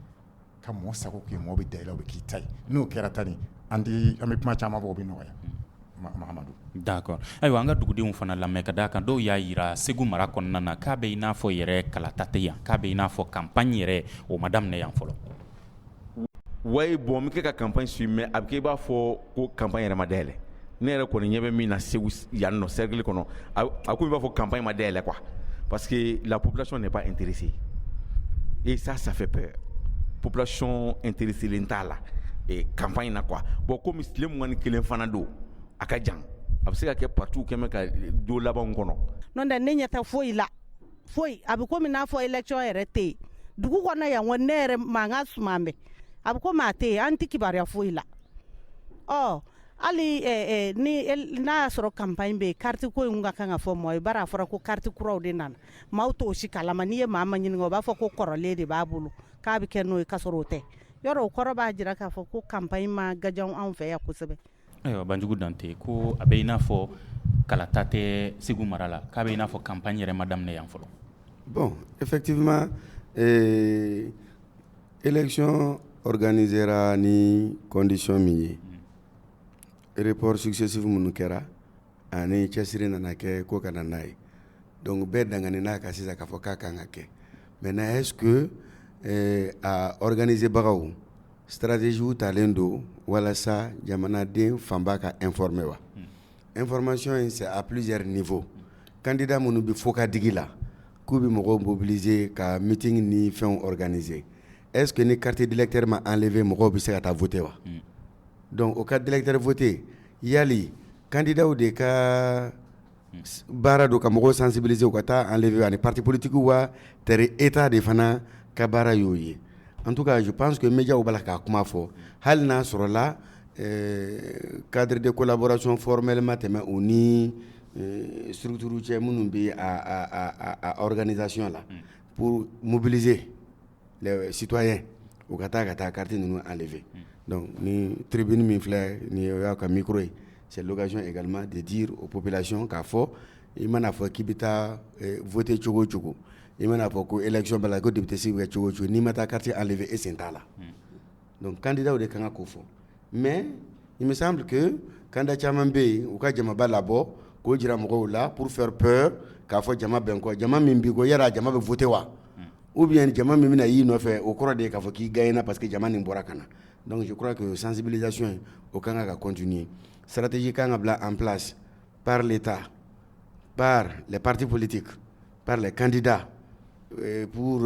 ka mɔgɔ sago k'i ye mɔgɔw bɛ da i la o bɛ k'i ta ye n'o kɛra tan ni an bɛ kuma caman fɔ o bɛ nɔgɔya Mahamadou. D'accord. Ayiwa an ka dugudenw fana lamɛn ka d'a kan dɔw y'a yira Segu mara kɔnɔna na k'a bɛ i n'a fɔ yɛrɛ kalata tɛ yan k'a bɛ i n'a fɔ campagne yɛrɛ o ma daminɛ yan fɔlɔ. Ouais, bon, mi kɛ ka campagne suit mais a bɛ kɛ i b'a fɔ ko campagne yɛrɛ ma dayɛlɛ. Ne yɛrɛ kɔni ɲɛ bɛ min na Segu yan nɔ cercle kɔnɔ a ko i b'a fɔ campagne ma dayɛlɛ quoi parce que la population n'est pas intéressée et ça fait peur. Population intéressée t'a la et campagne na quoi bon comme tile 21 fana don a ka jan a bɛ se ka kɛ partout kɛmɛ ka do labanw kɔnɔ. Non tɛ ne ɲɛ tɛ foyi la foyi a bɛ komi n'a fɔ élection yɛrɛ tɛ yen dugu kɔnɔ yan ko ne yɛrɛ mankan suman bɛ a bɛ komi a tɛ yen an tɛ kibaruya foyi la hali n'a y'a sɔrɔ campagne bɛ yen carte ko in ka kan ka fɔ mɔgɔ ye bari a fɔra ko carte kuraw de nana maaw t'o si kalama n'i ye maa ma ɲininka o b'a fɔ ko kɔrɔlen de b'a bolo k'a bɛ kɛ n'o ye k'a sɔrɔ o tɛ yɔrɔ o kɔrɔ b'a jira k'a fɔ ko campagne ma gajan anw fɛ yan kosɛbɛ. Ayiwa Banjugu Dante ko a bɛ i n'a fɔ kalata tɛ Segu mara la k'a bɛ i n'a fɔ campagne yɛrɛ ma daminɛ yan fɔlɔ. Bon, effectivement, élection organisera ni condition min ye report successif minnu kɛra ani cɛsiri nana kɛ ko kana n'a ye donc bɛɛ dangani n'a ka sisan k'a fɔ k'a kan ka kɛ maintenant est-ce que a organiser bagaw stratégie talen don walasa jamanaden fanba ka informer wa information in c'est à plusieurs niveaux candidat minnu bɛ fo ka digi la k'u bɛ mɔgɔw mobiliser ka meeting ni fɛnw organiser est-ce que ni carte d'électeur ma enlevé mɔgɔw bɛ se ka taa voter wa donc au carte d'électeur voter yali candidat de ka baara do ka mɔgɔw sensibiliser u ka taa enlever ani parti politique wa tere état de fana ka baara y'o ye en tout cas je pense que médias b'a la k'a kuma fɔ hali n'a sɔrɔ la cadre de collaboration formellement tɛmɛ u ni structure cɛ minnu bɛ a organisation la pour mobiliser les citoyens u ka taa carte ninnu enlever donc ni tribune min filɛ ni y'a ka micro ye c'est l'occasion également de dire aux populations k'a fɔ i mana fɔ k'i bɛ taa voter cogo o cogo i mana fɔ ko élection b'a la ko député si bɛ kɛ cogo o cogo n'i ma taa carte enlever e sen t'a la donc candidat de kan ka ko fɔ mais il me semble que candidat caman bɛ yen u ka jamaba labɔ k'o jira mɔgɔw la pour faire peur k'a fɔ jama bɛn kɔ jama min b'i kɔ yala jama bɛ voter wa ou bien jama min bɛna y'i nɔfɛ o kɔrɔ de ye k'a fɔ k'i gagnera parce que jama nin bɔra ka na donc je crois que sensibilisation o kan ka continuer stratégie kan ka bila en place par l'État par les partis politiques par les candidats pour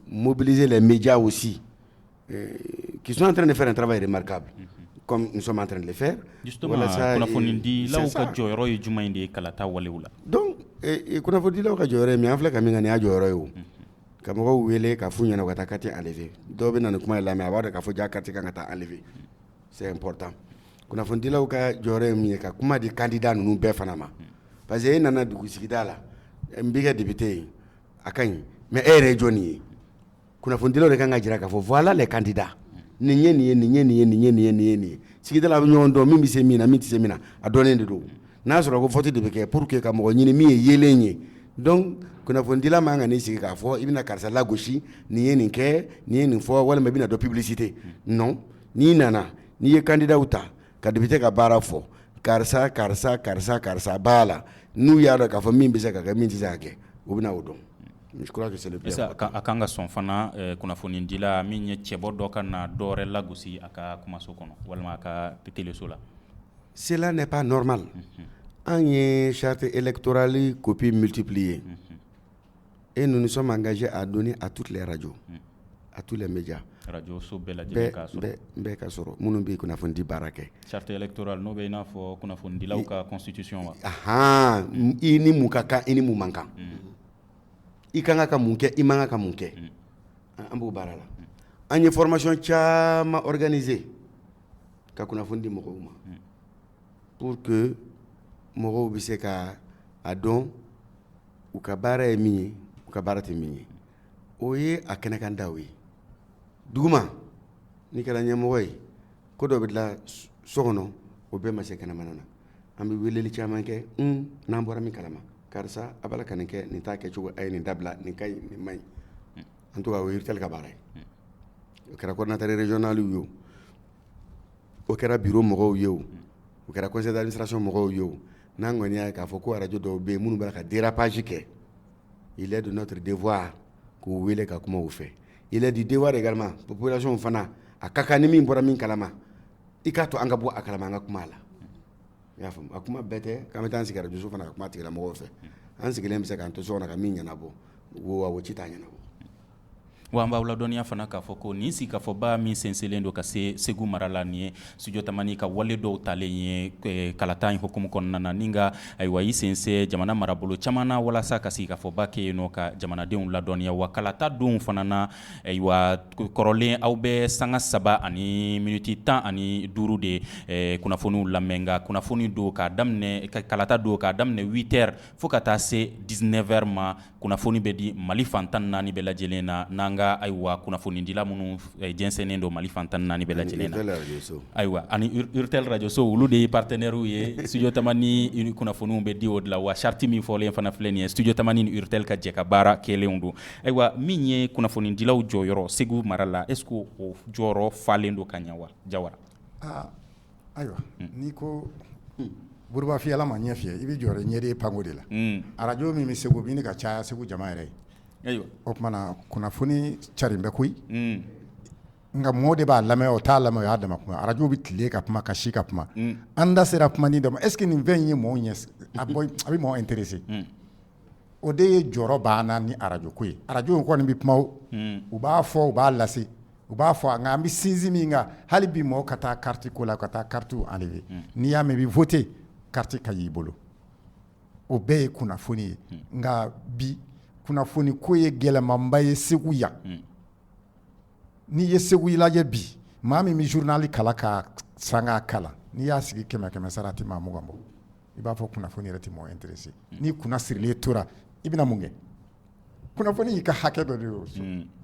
mobiliser les médias aussi qui sont en train de faire un travail remarquable comme nous sommes en train de le faire. Justement, kunnafonidilaw ka jɔyɔrɔ ye jumɛn de ye kalata walew la. Donc kunnafonidilaw ka jɔyɔrɔ min an filɛ ka min ka nin y'a jɔyɔrɔ ye o ka mɔgɔw wele ka f'u ɲɛna u ka taa carte enlever dɔw bɛ na ni kuma ye lamɛn a b'a dɔn k'a fɔ ja carte kan ka taa enlever c'est important kunnafonidilaw ka jɔyɔrɔ ye min ye ka kuma di candidat ninnu bɛɛ fana ma parce que e nana dugu sigida la n b'i kɛ député ye a ka ɲi mais e yɛrɛ ye jɔn ye kunnafonidilaw de kan ka jira k'a fɔ voilà les candidats nin ye nin ye nin ye nin ye nin ye nin ye nin ye nin ye sigida la a bɛ ɲɔgɔn dɔn min bɛ se min na min tɛ se min na a dɔnnen de don n'a sɔrɔ ko vote de bɛ kɛ pour que ka mɔgɔ ɲini min ye yelen ye donc kunnafonidila man ka n'i sigi k'a fɔ i bɛna karisa lagosi nin ye nin kɛ nin ye nin fɔ walima i bɛna dɔ publicité non n'i nana n'i ye candidat ta ka député ka baara fɔ karisa karisa karisa karisa b'a la n'u y'a dɔn k'a fɔ min bɛ se ka kɛ min tɛ se ka kɛ u bɛna o dɔn. Je crois que c'est le plus important. A kan ka sɔn fana kunnafonidila min ye cɛbɔ dɔ ka na dɔwɛrɛ lagosi a ka kumaso kɔnɔ walima a ka teleso la. Cela n'est pas normal. An ye charte électorale copie multipliée. Et nous nous sommes engagés à donner à toutes les radios, à tous les médias. Radio so bɛɛ lajɛlen ka sɔrɔ. Bɛɛ ka sɔrɔ minnu bɛ kunnafoni baara kɛ. Charte électorale n'o bɛ i n'a fɔ kunnafonidilaw ka constitution wa. I ni mun ka kan i ni mun man kan. I kan ka mun kɛ i man ka mun kɛ. An b'o baara la. An ye formation caman organiser ka kunnafoni di mɔgɔw ma pour que mɔgɔw bɛ se ka a dɔn u ka baara ye min ye u ka baara tɛ min ye o ye a kɛnɛkandaw ye duguma n'i kɛra ɲɛmɔgɔ ye ko dɔ bɛ dilan so kɔnɔ o bɛɛ ma se kɛnɛmana na an bɛ weleli caman kɛ n'an bɔra min kalama karisa a b'a la ka nin kɛ nin t'a kɛcogo a ye nin dabila nin ka ɲi nin man ɲi en tout cas o ye Iritel ka baara ye o kɛra coordinateur régional ye o kɛra bureau mɔgɔw ye o u kɛra conseil d'administration mɔgɔw ye o n'an kɔni y'a ye k'a fɔ ko radio dɔw bɛ yen minnu bɛ ka dérapage kɛ il est de notre devoir k'u wele ka kuma u fɛ il est du devoir également population fana a ka kan ni min bɔra min kalama i k'a to an ka bɔ a kalama an ka kuma a la i y'a faamu a kuma bɛɛ tɛ k'an bɛ taa an sigi radio so fana ka kuma tigila mɔgɔw fɛ an sigilen bɛ se k'an to so kɔnɔ ka min ɲɛnabɔ wo ci t'a ɲɛnabɔ. Wa an b'aw ladɔnniya fana k'a fɔ ko nin sigikafɔba min sɛnsɛnlen don ka se Segu mara la nin ye studio Tamani ka wale dɔw talen ye kalata in hukumu kɔnɔna na ni ka ayiwa i sɛnsɛn jamana marabolo caman na walasa ka sigikafɔba kɛ yen nɔ ka jamanadenw ladɔnniya wa kalata don fana na ayiwa kɔrɔlen aw bɛ sanga 3 ani miniti 15 de kunnafoniw lamɛn nka kunnafoni don k'a daminɛ kalata don k'a daminɛ 8h fo ka taa se 19h ma kunnafoni bɛ di Mali fan 14 bɛɛ lajɛlen na n'an ka ayiwa kunnafonidila minnu jɛnsɛnnen don Mali fan 14 bɛɛ lajɛlen na ayiwa ani Urtel radio so olu de ye partenaires ye studio Tamani kunnafoniw bɛ di o de la wa charte min fɔlen fana filɛ nin ye studio Tamani ni Urtel ka jɛ ka baara kɛlenw don ayiwa min ye kunnafonidilaw jɔyɔrɔ Segu mara la est-ce que o jɔyɔrɔ falen don ka ɲɛ wa Jawara ayiwa n'i ko buruba fiyɛla ma ɲɛ fiyɛ i bɛ jɔyɔrɔ ɲɛden panko de la radio min bɛ Segu bi ni ka caya Segu jama yɛrɛ ye o kumana kunnafoni carin bɛ koyi nka mɔgɔ de b'a lamɛn o t'a lamɛn o y'a dama kuma radio bɛ tile ka kuma ka si ka kuma an da sera kumani dɔ ma est-ce que nin fɛn in ye mɔgɔw ɲɛ a bɛ mɔgɔ intéressé o de ye jɔyɔrɔ banna ni radio ko ye radio kɔni bɛ kuma u b'a fɔ u b'a lase u b'a fɔ nka an bɛ sinsin min kan hali bi mɔgɔ ka taa carte ko la ka taa carte enlever n'i y'a mɛn i bɛ voter carte ka y'i bolo o bɛɛ ye kunnafoni ye nka bi kunnafoni ko ye gɛlɛmanba ye Segu yan n'i ye Segu lajɛ bi maa min bɛ journal kala ka sanga kala n'i y'a sigi 100 sara a tɛ maa 20 bɔ i b'a fɔ kunnafoni yɛrɛ tɛ mɔgɔ intéressé n'i kunna sirilen tora i bɛna mun kɛ kunnafoni y'i ka hakɛ dɔ de ye o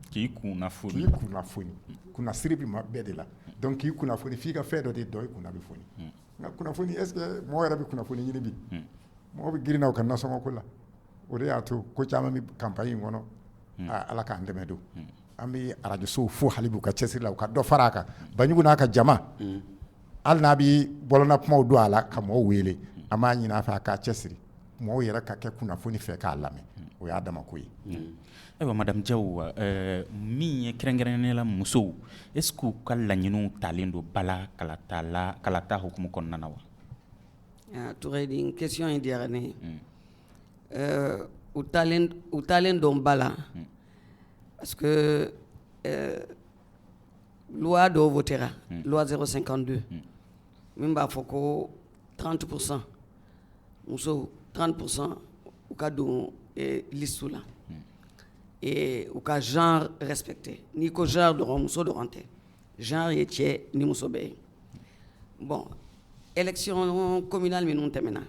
k'i kunnafoni kunna siri bi bɛɛ de la donc k'i kunnafoni f'i ka fɛn dɔ de dɔn i kunna bɛ foni nka kunnafoni est-ce que mɔgɔ yɛrɛ bɛ kunnafoni ɲini bi mɔgɔ bɛ girinna o ka nasɔngɔ ko la o de y'a to ko caman bɛ campagne in kɔnɔ ala k'an dɛmɛ don an bɛ arajosow fo hali bi u ka cɛsiri la u ka dɔ fara a kan Banjugu n'a ka jama hali n'a bɛ bɔlɔnna kumaw don a la ka mɔgɔw wele an b'a ɲini a fɛ a k'a cɛsiri mɔgɔw yɛrɛ ka kɛ kunnafoni fɛ k'a lamɛn o y'a dama ko ye. Ayiwa madame Diaw min ye kɛrɛnkɛrɛnnenya la musow est-ce que u ka laɲiniw talen don bala kalata hukumu kɔnɔna na wa? Tɔgɔ di question in diyara ne ye. U talen don bala parce que loi dɔw votera loi 052 min b'a fɔ ko 30% musow 30% u ka don liste la et u ka genre respecté n'i ko genre dɔrɔn muso dɔrɔn tɛ genre ye cɛ ni muso bɛɛ ye bon élection communale minnu tɛmɛna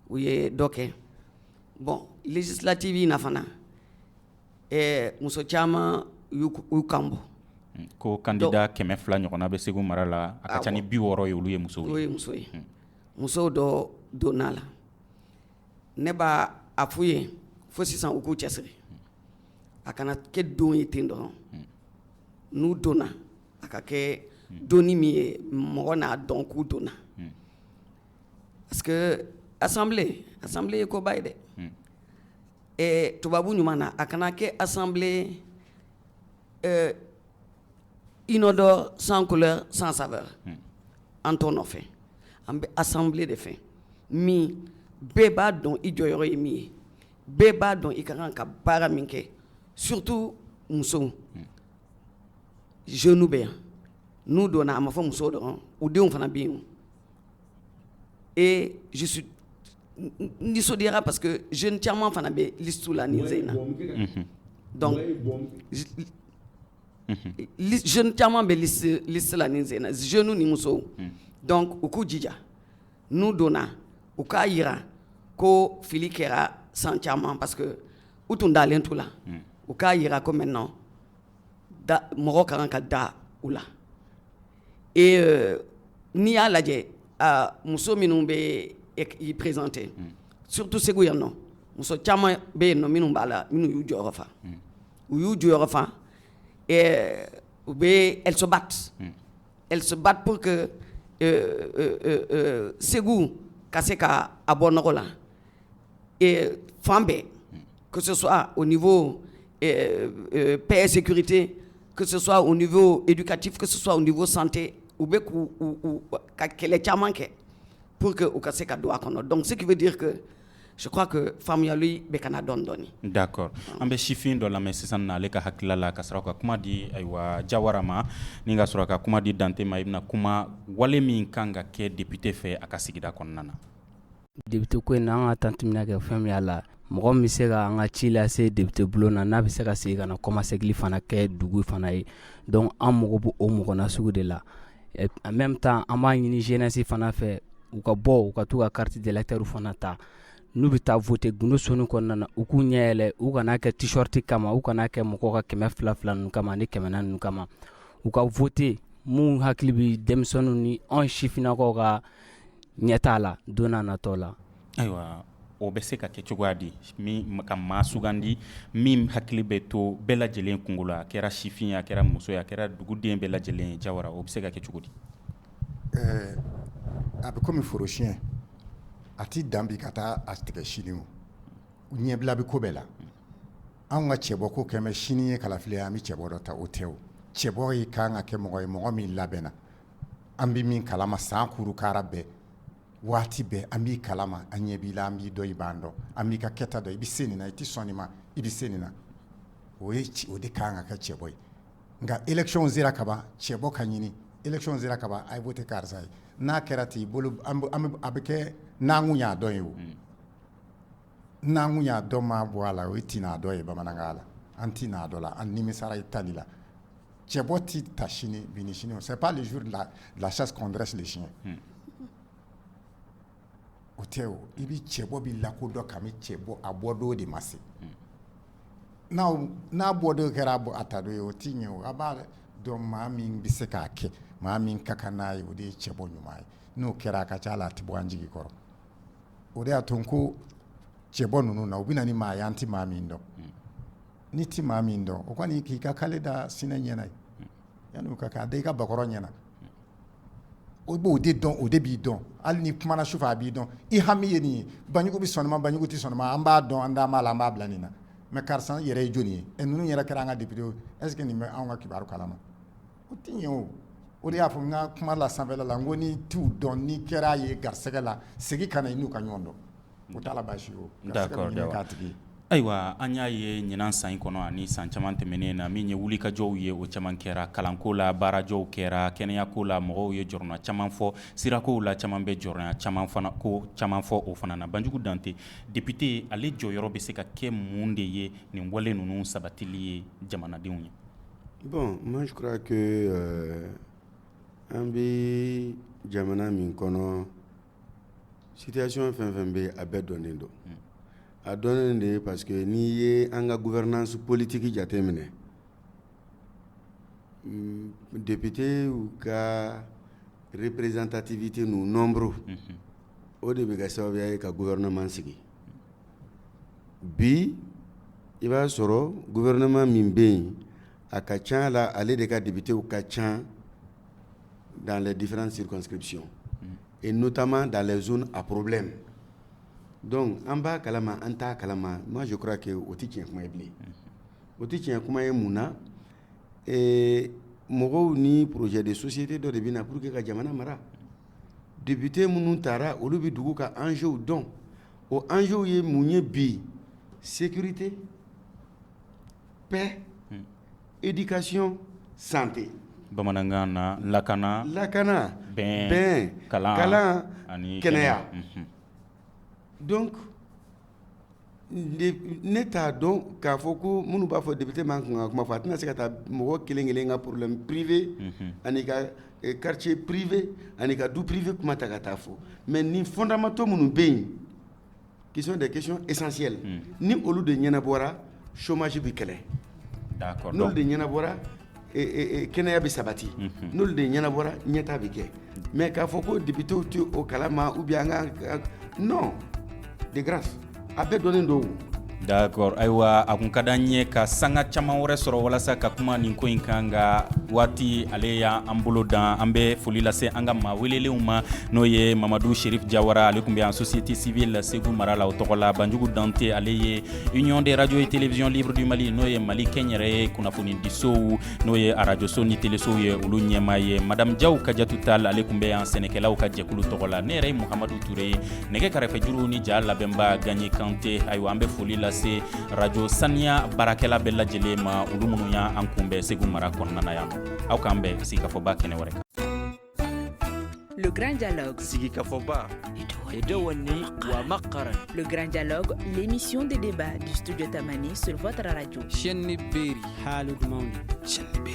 u ye dɔ kɛ bon législative in na fana muso caman y'u kan bɔ ko candidat 200 ɲɔgɔnna bɛ Segu mara la a ka ca ni 60 ye olu ye musow ye musow dɔ donna la ne b'a a f'u ye fo sisan u k'u cɛsiri a kana kɛ don ye ten dɔrɔn n'u donna a ka kɛ donni min ye mɔgɔ n'a dɔn k'u donna parce que assemblée ye koba ye dɛ tubabu ɲuman na a kana kɛ assemblée inodore sans couleur sans saveur an t'o nɔfɛ an bɛ assemblée de fɛ min bɛɛ b'a dɔn i jɔyɔrɔ ye min ye bɛɛ b'a dɔn i ka kan ka baara min kɛ surtout musow jeunes bɛ yan n'u donna a ma fɔ musow dɔrɔn u denw fana bɛ yen et je suis nisɔndiyara parce que jeune caman fana bɛ liste la nin sen in na donc jeune caman bɛ liste la nin sen in na jeunes ni musow donc u k'u jija n'u donna u k'a yira ko fili kɛra san caman parce que u tun dalen t'u la u k'a yira ko maintenant mɔgɔ ka kan ka da u la et n'i y'a lajɛ muso minnu bɛ i présenté surtout Segu yan nɔ muso caman bɛ yen nɔ minnu b'a la minnu y'u jɔyɔrɔ fa elles se battent pour que Ségou ka se ka a bɔ nɔgɔ la fan bɛɛ que ce soit au niveau paix et sécurité, que ce soit au niveau éducatif, que ce soit au niveau santé, ou bien ka kɛlɛ caman kɛ pour que u ka se ka don a kɔnɔ. Donc ce qui veut dire que je crois que faamuyali bɛ kana dɔɔni dɔɔni. D'accord. An bɛ sifin dɔ lamɛn sisan na ale ka hakilila la ka sɔrɔ ka kuma di ayiwa Jawara ma ni ka sɔrɔ ka kuma di Dante ma i bɛna kuma wale min kan ka kɛ député fɛ a ka sigida kɔnɔna na. Député ko in na an ka tanti mina kɛ fɛn min y'a la mɔgɔ min bɛ se ka an ka ci lase député bulon na n'a bɛ se ka segin ka na kɔmasegili fana kɛ dugu fana ye donc an mago b'o mɔgɔ na sugu de la en même temps an b'a ɲini jeunesse fana fɛ u ka bɔ u ka t'u ka carte d'électeur fana ta n'u bɛ taa voter gundo soni kɔnɔna na u k'u ɲɛ yɛlɛ u kana kɛ t-shirt kama u kana kɛ mɔgɔw ka 200 ninnu kama ani 400 ninnu kama u ka voter mun hakili bɛ denmisɛnninw ni anw sifinnakaw ka ɲɛtaa la don n'a nataw la. Ayiwa o bɛ se ka kɛ cogoya di min ka maa sugandi min hakili bɛ to bɛɛ lajɛlen kungo la a kɛra sifin ye a kɛra muso ye a kɛra duguden bɛɛ lajɛlen ye Jawara o bɛ se ka kɛ cogo di. A bɛ komi forosiyɛn a ti dan bi ka taa a tigɛ sini o ɲɛbila bɛ ko bɛɛ la anw ka cɛbɔ ko kɛmɛ sini ye kalafili an bɛ cɛbɔ dɔ ta o tɛ o cɛbɔ ye kan ka kɛ mɔgɔ ye mɔgɔ min labɛnna an bɛ min kalama san kurukara bɛɛ waati bɛɛ an b'i kalama an ɲɛ b'i la an b'i dɔn i b'an dɔn an b'i ka kɛta dɔn i bɛ se nin na i tɛ sɔn nin ma i bɛ se nin na o de kan ka kɛ cɛbɔ ye nka élection sera kaban cɛbɔ ka ɲini élection sera kaban a ye voté karisa ye n'a kɛra ten i bolo a bɛ kɛ n'an kun y'a dɔn ye o n'an kun y'a dɔn ma bɔ a la o ye tin'a dɔn ye bamanankan la an tin'a dɔn la an nimisara i tali la cɛbɔ ti ta sini bi ni sini c'est pas le jour de la chasse qu'on dresse les chiens. O tɛ o i bɛ cɛbɔ bɛ lakodɔn ka cɛbɔ a bɔdon de ma se n'a bɔdon kɛra a ta don ye o ti ɲɛ o a b'a dɔn maa min bɛ se k'a kɛ maa min ka kan n'a ye o de ye cɛbɔ ɲuman ye n'o kɛra a ka ca la a tɛ bɔ an jigi kɔrɔ o de y'a to n ko cɛbɔ ninnu na u bɛ na ni maa ye an tɛ maa min dɔn n'i tɛ maa min dɔn o kɔni k'i ka kale da sinɛ ɲɛna ye yanni o ka kɛ a da i ka bakɔrɔ ɲɛna. O b'o de dɔn o de b'i dɔn hali ni kumana sufɛ a b'i dɔn i hami ye nin ye Banjugu bɛ sɔn nin ma Banjugu tɛ sɔn nin ma an b'a dɔn an da b'a la an b'a bila nin na mais karisa yɛrɛ ye jɔnni ye ninnu yɛrɛ kɛra an ka député est ce que nin bɛ anw ka kibaru kalama o tɛ ɲɛ o de y'a fɔ n ka kuma la sanfɛla la n ko ni t'u dɔn ni kɛra ye garisɛgɛ la segin ka na i n'u ka ɲɔgɔn dɔn o t'a la baasi o garisɛgɛ ɲini k'a tigi. Ayiwa an y'a ye ɲinan san in kɔnɔ ani san caman tɛmɛnen na min ye wulikajɔw ye o caman kɛra kalanko la baarajɔw kɛra kɛnɛyako la mɔgɔw ye jɔrɔna caman fɔ sirakow la caman bɛ jɔrɔna caman fana ko caman fɔ o fana na Banjugu Dante député ale jɔyɔrɔ bɛ se ka kɛ mun de ye nin wale ninnu sabatili ye jamanadenw ye. Bon, moi je crois que an bɛ jamana min kɔnɔ situation fɛn fɛn bɛ a bɛɛ dɔnnen don. A dɔnnen de parce que n'i ye an ka gouvernance politique jateminɛ député u ka représentativité n'u nombre o de bɛ kɛ sababuya ye ka gouvernement sigi bi i b'a sɔrɔ gouvernement min bɛ yen a ka ca la ale de ka député u ka ca dans les différentes circonscriptions et notamment dans les zones à problème. Donc an b'a kalama an t'a kalama moi je crois que o tɛ tiɲɛ kuma ye bilen o tɛ tiɲɛ kuma ye mun na mɔgɔw ni projet de société dɔ de bɛ na pour que ka jamana mara député minnu taara olu bɛ dugu ka enjeu dɔn o enjeu ye mun ye bi sécurité paix éducation santé. Bamanankan na lakana bɛn kalan ani kɛnɛya. Donc ne t'a dɔn k'a fɔ ko minnu b'a fɔ député man kan ka kuma fɔ a tɛna se ka taa mɔgɔ kelen kelen ka problème privé ani ka quartier privé ani ka du privé kuma ta ka taa fɔ mais ni fondamentaux minnu bɛ yen qui sont des questions essentielles ni olu de ɲɛnabɔra chômage bɛ kɛlɛ n'olu de ɲɛnabɔra kɛnɛya bɛ sabati n'olu de ɲɛnabɔra ɲɛta bɛ kɛ mais k'a fɔ ko député tɛ o kalama ou bien an ka non de grâce a bɛɛ dɔnnen don D'accord, aywa a kun ka d'an ye ka sanga caman wɛrɛ sɔrɔ walasa ka kuma nin ko in kan nka waati ale y'an bolo dan an bɛ foli lase an ka maa welelenw ma n'o ye Mamadu Sherif Jawara ale tun bɛ yan société civile Segu mara la o tɔgɔ la Banjugu Dante ale ye Union des radios et télévisions libres du Mali n'o ye Mali kɛnyɛrɛ ye kunnafoni disow n'o ye arajoso ni telesow ye olu ɲɛmaa ye Madame Diaw Kadiatou Tall ale tun bɛ yan sɛnɛkɛlaw ka jɛkulu tɔgɔ la ne yɛrɛ ye Muhamadu Ture nɛgɛ kɛrɛfɛ juru ni ja labɛnba Gagné Kanté aywa an bɛ foli lase radio saniya baarakɛla bɛɛ lajɛlen ma olu minnu y'an kunbɛn Segu mara kɔnɔna na yan aw k'an bɛn sigikafɔba kɛnɛ wɛrɛ kan. Le grand dialogue. Sigikafɔba. Idewani wa makaran. Le grand dialogue, l'émission des débats du studio Tamani sur votre radio. Shenni Beri. Halud Maundi. Shenni Beri.